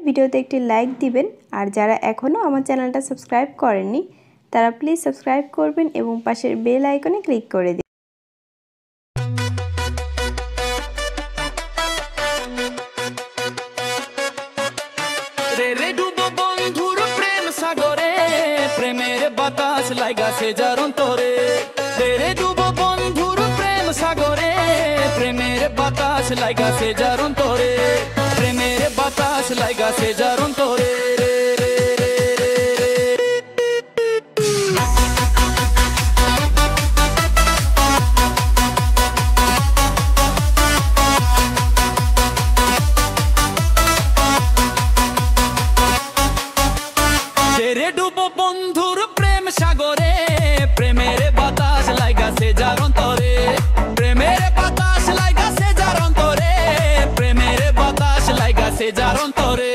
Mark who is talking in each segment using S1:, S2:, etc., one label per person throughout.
S1: ভিডিওতে একটি লাইক দিবেন আর যারা এখনও আমার চ্যানেলটা সাবস্ক্রাইব করেননি তারা প্লিজ সাবস্ক্রাইব করবেন এবং পাশের বেল আইকনে ক্লিক করে দিন।
S2: প্রেমের বাতাস লাগাছে যার অন্তরে রে ডুব বন্ধুর প্রেম সাগরে প্রেমের বাতাস লাগাছে যার অন্তরে প্রেমের বাতাস লাগাছে যার অন্তরে রে ডুব বন্ধুর প্রেম সাগরে প্রেমের বাতাস লাগাছে যার অন্তরে প্রেমের বাতাস লাগাছে যার অন্তরে প্রেমের বাতাস লাগাছে যার অন্তরে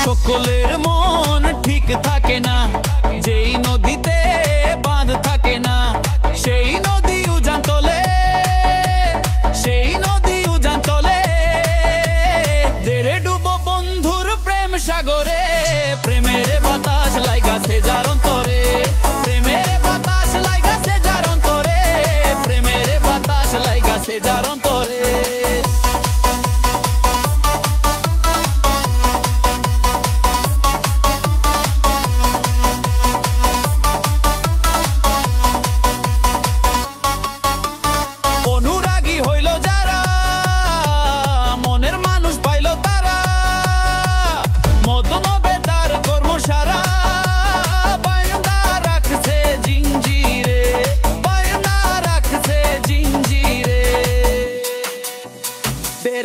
S2: সকলের মন ঠিক থাকে না যেই নদীতে বাঁধ থাকে না সেই নদী উজান তোলে সেই নদী উজান তোলে রে ডুব বন্ধুর প্রেম সাগরে প্রেমের বাতাস লাগাছে যার অন্তরে প্রেমের বাতাস লাগাছে যার অন্তরে প্রেমের বাতাস লাগাছে যার অন্তরে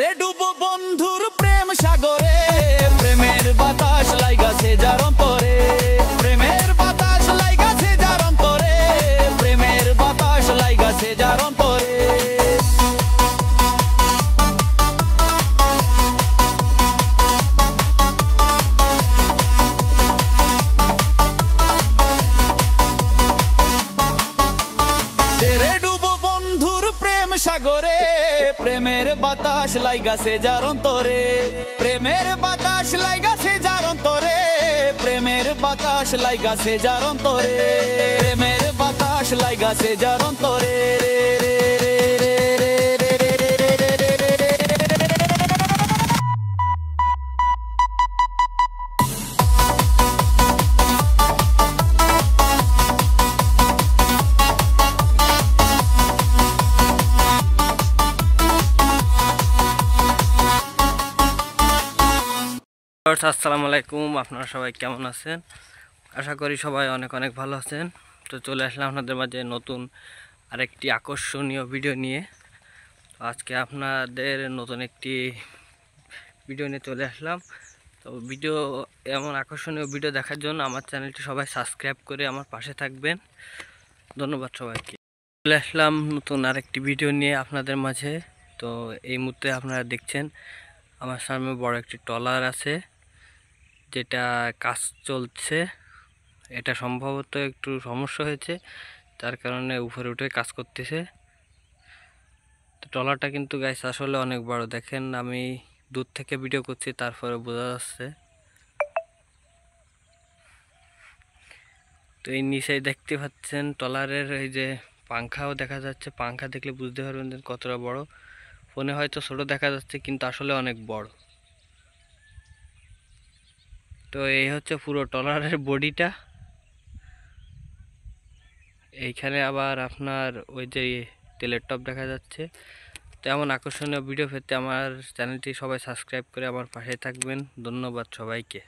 S2: রে ডুব বন্ধুর প্রেম সাগরে প্রেমের বাতাস লাগাছে যার অন্তরে প্রেমের বাতাস লাগাছে যার অন্তরে প্রেমের বাতাস লাগাছে যার অন্তরে রে ডুব বন্ধুর প্রেম সাগরে প্রেমের বাতাস লাগাছে যার অন্তরে প্রেমের বাতাস লাগাছে যার অন্তরে প্রেমের বাতাস লাগাছে যার অন্তরে প্রেমের বাতাস লাগাছে যার অন্তরে
S3: আসসালামু আলাইকুম, আপনারা সবাই কেমন আছেন? আশা করি সবাই অনেক অনেক ভালো আছেন। তো চলে আসলাম আপনাদের মাঝে নতুন আরেকটি আকর্ষণীয় ভিডিও নিয়ে। আজকে আপনাদের নতুন একটি ভিডিও নিয়ে চলে আসলাম। তো ভিডিও এমন আকর্ষণীয় ভিডিও দেখার জন্য আমার চ্যানেলটি সবাই সাবস্ক্রাইব করে আমার পাশে থাকবেন। ধন্যবাদ সবাইকে। চলে আসলাম নতুন আরেকটি ভিডিও নিয়ে আপনাদের মাঝে। তো এই মুহূর্তে আপনারা দেখছেন আমার সামনে বড় একটি ট্রলার আছে, যেটা কাজ চলছে। এটা সম্ভবত একটু সমস্যা হয়েছে, তার কারণে উপরে উঠে কাজ করতেছে। তো ট্রলারটা কিন্তু গাইস আসলে অনেক বড়, দেখেন আমি দূর থেকে ভিডিও করছি তারপরে বোঝা যাচ্ছে। তো এই নিচে দেখতে পাচ্ছেন ট্রলারের এই যে পাংখাও দেখা যাচ্ছে। পাংখা দেখলে বুঝতে পারবেন কতটা বড়। ফোনে হয়তো ছোট দেখা যাচ্ছে কিন্তু আসলে অনেক বড়। তো এই হচ্ছে পুরো ট্রলারের বডিটা। এইখানে আবার আপনার ওই যে তেলের টপ দেখা যাচ্ছে। তো এমন আকর্ষণীয় ভিডিও পেতে আমার চ্যানেলটি সবাই সাবস্ক্রাইব করে আমার পাশে থাকবেন। ধন্যবাদ সবাইকে।